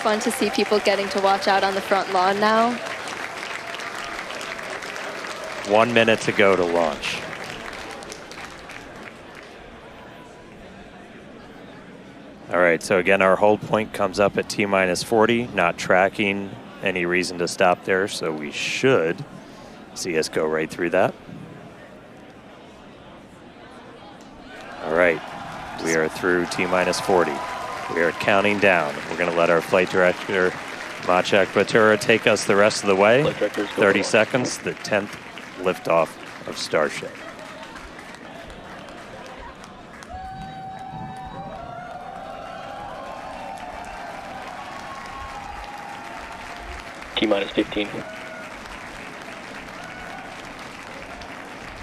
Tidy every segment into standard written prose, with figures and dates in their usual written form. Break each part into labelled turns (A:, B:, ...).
A: Fun to see people getting to watch out on the front lawn now.
B: 1 minute to go to launch. All right, so again, our hold point comes up at T-minus 40, not tracking any reason to stop there, so we should see us go right through that. All right, we are through T-minus 40. We are counting down. We're gonna let our flight director, Maciek Batura, take us the rest of the way. 30 seconds, the 10th liftoff of Starship.
C: T-minus 15.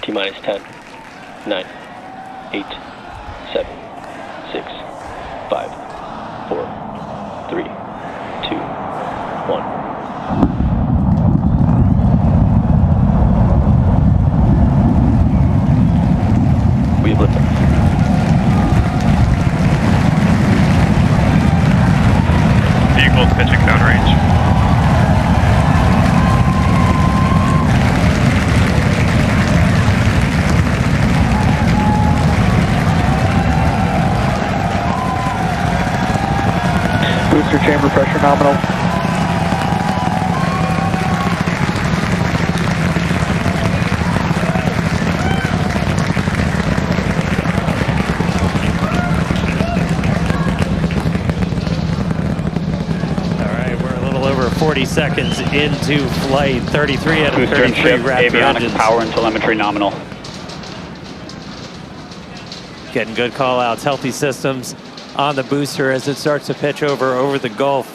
C: T-minus 10. 9. 8. 7. 6. 5. 4. 3. 2. 1. We have liftoff.
D: Vehicle pitching downrange.
C: Booster chamber pressure nominal.
B: All right, we're a little over 40 seconds into flight. 33 out of
E: Booster
B: 33
E: and ship,
B: Raptor
E: avionics,
B: engines.
E: power and telemetry nominal.
B: Getting good call outs, healthy systems on the booster as it starts to pitch over the Gulf.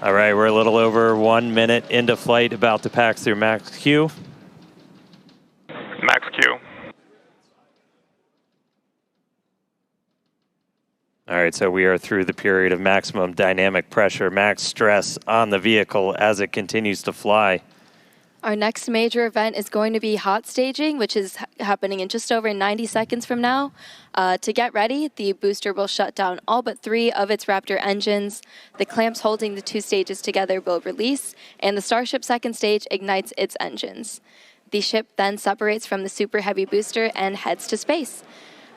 B: All right, we're a little over 1 minute into flight, about to pass through max Q.
D: Max Q.
B: All right, so we are through the period of maximum dynamic pressure, max stress on the vehicle as it continues to fly.
A: Our next major event is going to be hot staging, which is happening in just over 90 seconds from now. To get ready, the booster will shut down all but 3 of its Raptor engines. The clamps holding the 2 stages together will release, and the Starship second stage ignites its engines. The ship then separates from the SuperHeavy booster and heads to space.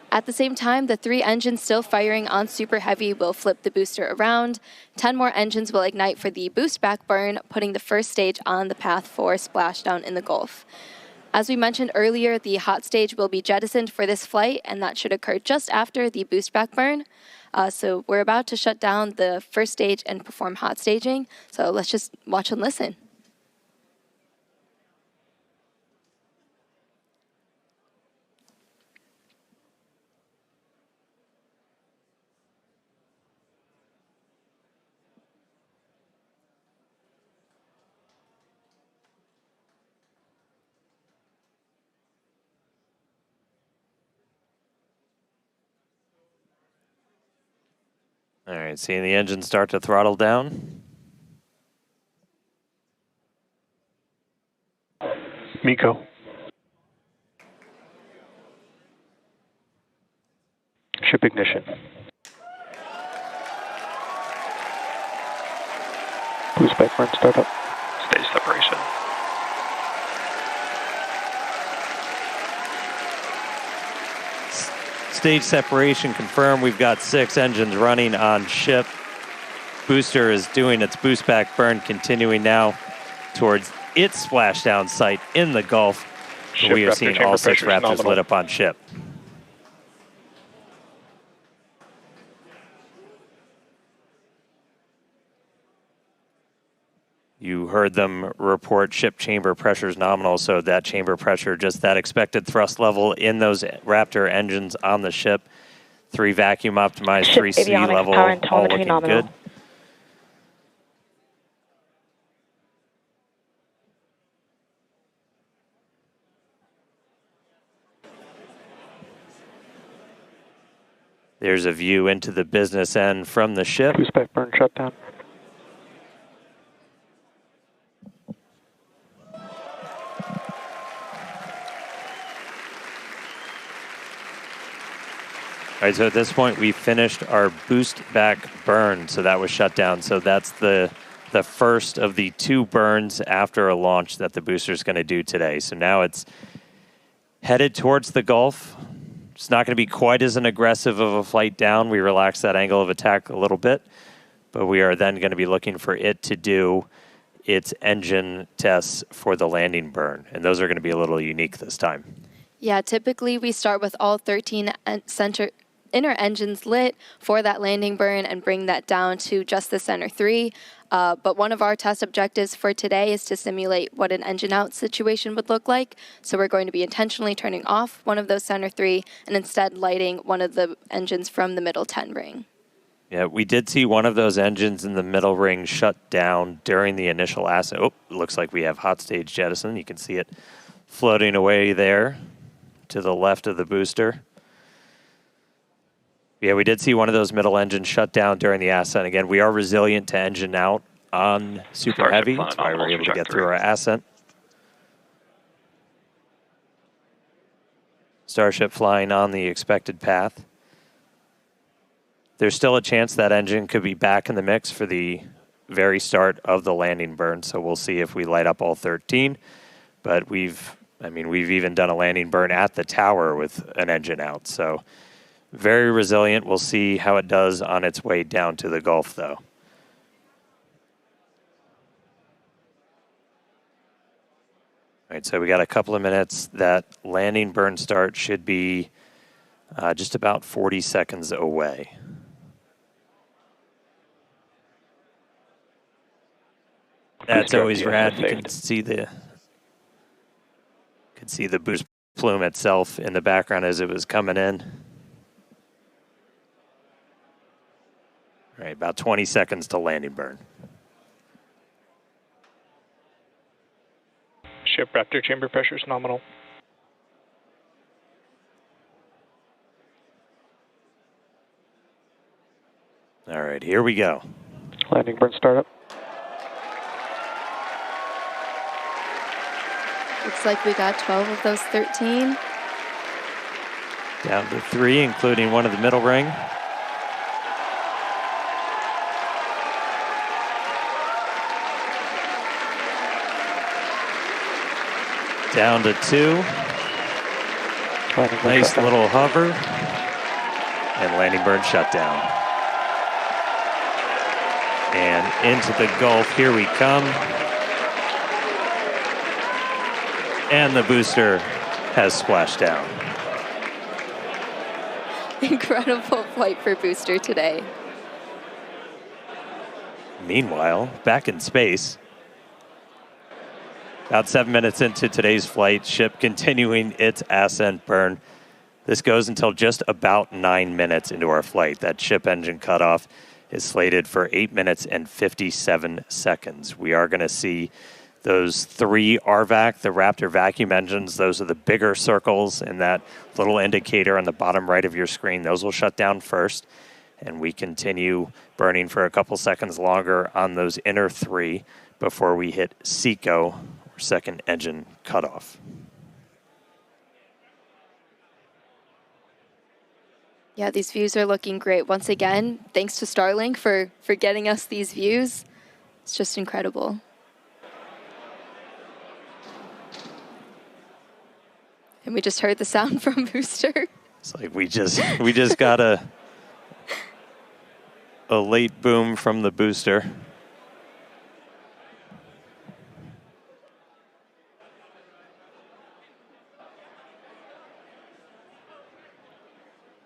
A: At the same time, the 3 engines still firing on SuperHeavy will flip the booster around. 10 more engines will ignite for the boost back burn, putting the first stage on the path for splashdown in the Gulf. As we mentioned earlier, the hot stage will be jettisoned for this flight, and that should occur just after the boost back burn. So we're about to shut down the first stage and perform hot staging. So let's just watch and listen.
B: All right, seeing the engine start to throttle down.
C: MECO. Ship ignition. Boost back burn startup.
D: Stage separation.
B: Stage separation confirmed. We've got 6 engines running on ship. Booster is doing its boost back burn, continuing now towards its splashdown site in the Gulf. We are seeing all 6 Raptors lit up on ship. You heard them report ship chamber pressures nominal, so that chamber pressure, just that expected thrust level in those Raptor engines on the ship. 3 vacuum optimized, 3 sea level, all looking good. There's a view into the business end from the ship.
C: Boost back burn shutdown.
B: All right, so at this point, we finished our boost back burn, so that was shut down. So that's the first of the 2 burns after a launch that the booster is going to do today. So now it's headed towards the Gulf. It's not going to be quite as an aggressive of a flight down. We relaxed that angle of attack a little bit, but we are then going to be looking for it to do its engine tests for the landing burn, and those are going to be a little unique this time.
A: Yeah, typically we start with all 13 inner engines lit for that landing burn and bring that down to just the center 3. But one of our test objectives for today is to simulate what an engine out situation would look like. So we're going to be intentionally turning off one of those center 3 and instead lighting one of the engines from the middle 10 ring.
B: Yeah, we did see one of those engines in the middle ring shut down during the initial ascent. Oh, looks like we have hot stage jettison. You can see it floating away there to the left of the booster. Yeah, we did see one of those middle engines shut down during the ascent. Again, we are resilient to engine out on SuperHeavy. That's why we're able to get through our ascent. Starship flying on the expected path. There's still a chance that engine could be back in the mix for the very start of the landing burn, so we'll see if we light up all 13. But we've even done a landing burn at the tower with an engine out, so very resilient. We'll see how it does on its way down to the Gulf, though. All right, so we got a couple of minutes. That landing burn start should be just about 40 seconds away. That's always rad. You can see the boost plume itself in the background as it was coming in. All right, about 20 seconds to landing burn.
C: Ship Raptor chamber pressure is nominal.
B: All right, here we go.
C: Landing burn startup.
A: Looks like we got 12 of those 13.
B: Down to 3, including one of the middle ring. Down to 2. Nice little hover. And landing burn shutdown. And into the Gulf, here we come. And the booster has splashed down.
A: Incredible flight for booster today.
B: Meanwhile, back in space, about 7 minutes into today's flight, ship continuing its ascent burn. This goes until just about 9 minutes into our flight. That ship engine cutoff is slated for 8 minutes and 57 seconds. We are going to see those 3 RVAC, the Raptor vacuum engines. Those are the bigger circles in that little indicator on the bottom right of your screen. Those will shut down first, and we continue burning for a couple seconds longer on those inner 3 before we hit SECO, or second engine cutoff.
A: Yeah, these views are looking great. Once again, thanks to Starlink for getting us these views. It's just incredible. And we just heard the sound from booster.
B: It's like we just got a late boom from the booster.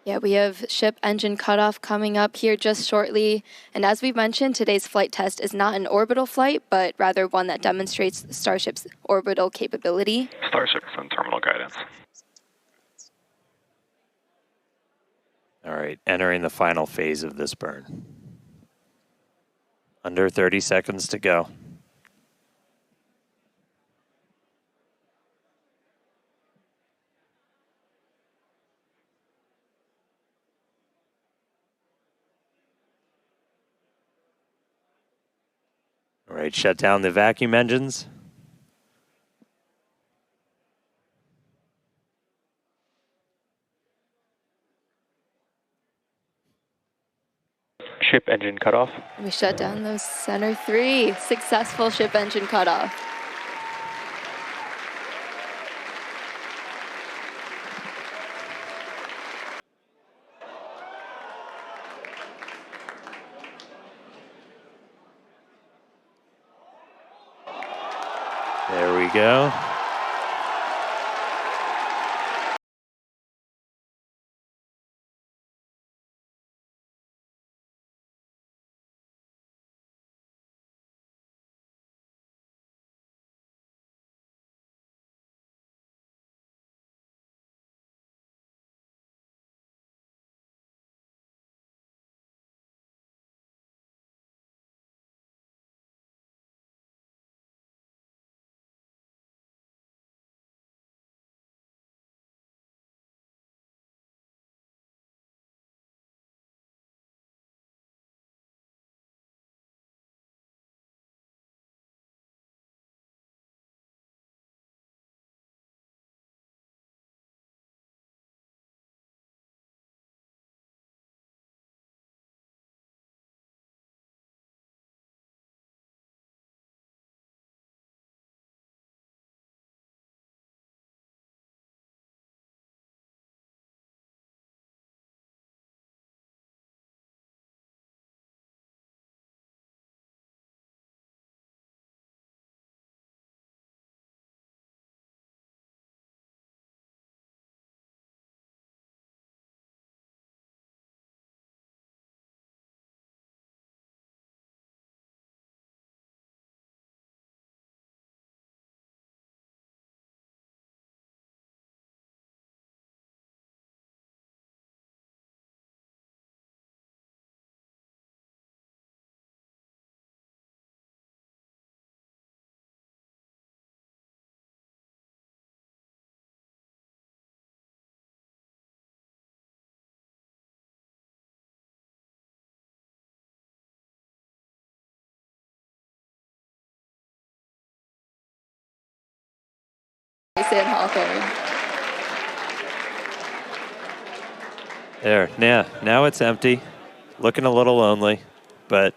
A: Yeah, we have ship engine cutoff coming up here just shortly. And as we mentioned, today's flight test is not an orbital flight, but rather one that demonstrates Starship's orbital capability.
D: Starship is on terminal guidance.
B: All right, entering the final phase of this burn. Under 30 seconds to go. All right, shut down the vacuum engines.
C: Ship engine cutoff.
A: We shut down those center 3. Successful ship engine cutoff.
B: There we go.
A: San Hawthorne.
B: There, now it's empty. Looking a little lonely, but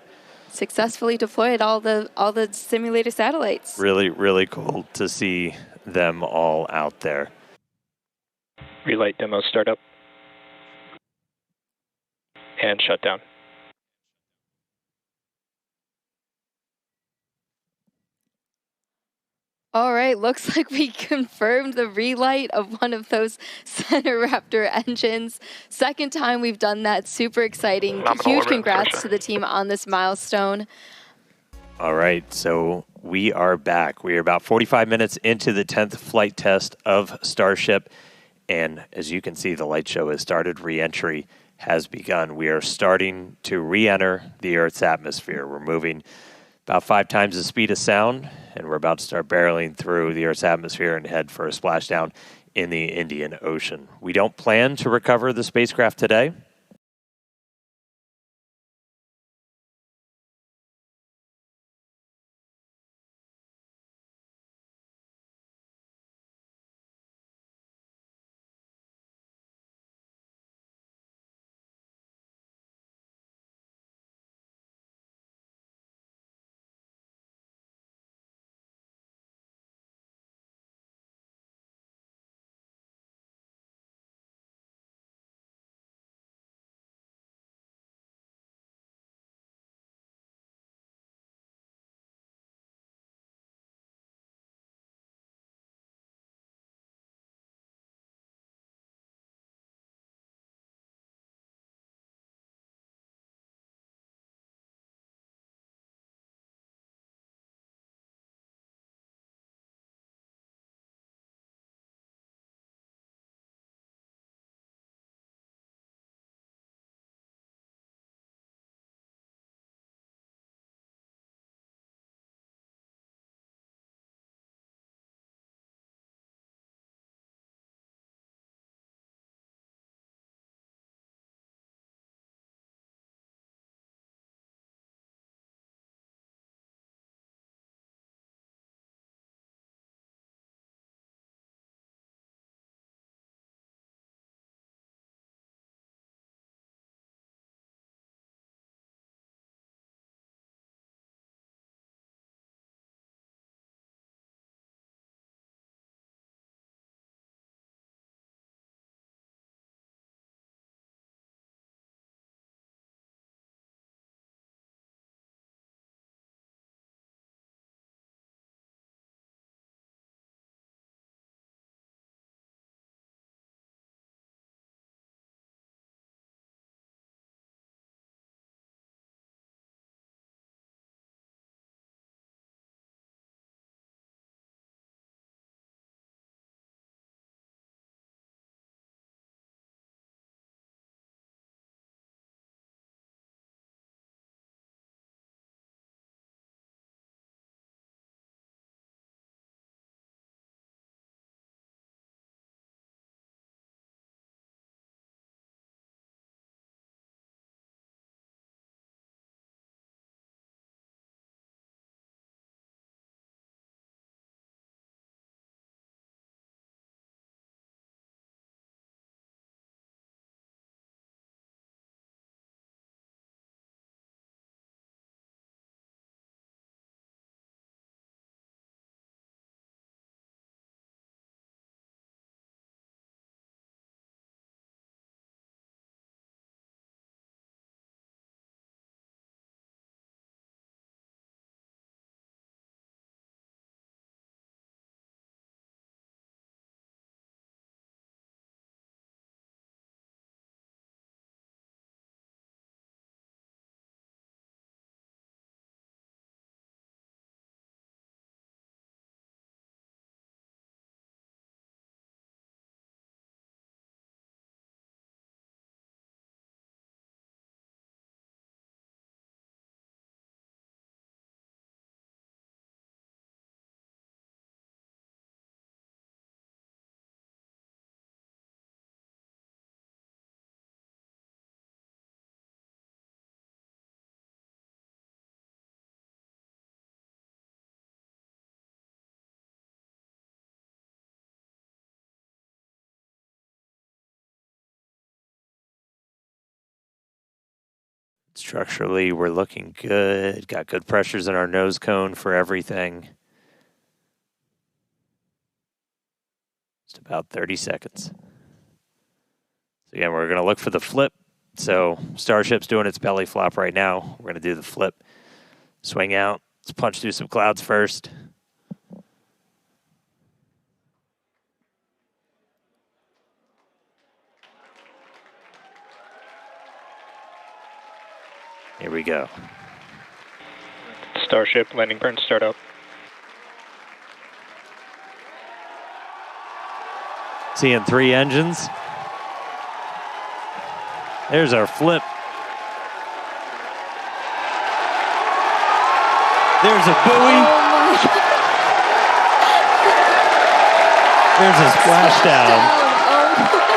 A: Successfully deployed all the simulator satellites.
B: really, really cool to see them all out there.
C: Relight demo startup. And shut down.
A: All right, looks like we confirmed the relight of one of those center Raptor engines. Second time we've done that. Super exciting. Huge congrats to the team on this milestone.
B: All right, so we are back. We are about 45 minutes into the 10th flight test of Starship. And as you can see, the light show has started. Re-entry has begun. We are starting to re-enter the Earth's atmosphere. We're moving about 5 times the speed of sound, and we're about to start barreling through the Earth's atmosphere and head for a splashdown in the Indian Ocean. We don't plan to recover the spacecraft today. Structurally, we're looking good. Got good pressures in our nose cone for everything. Just about 30 seconds. So again, we're going to look for the flip. So Starship's doing its belly flop right now. We're going to do the flip. Swing out. Let's punch through some clouds first. Here we go.
C: Starship, landing burn, start up.
B: Seeing 3 engines. There's our flip. There's a buoy.
A: Oh
B: There's a splashdown.
A: Oh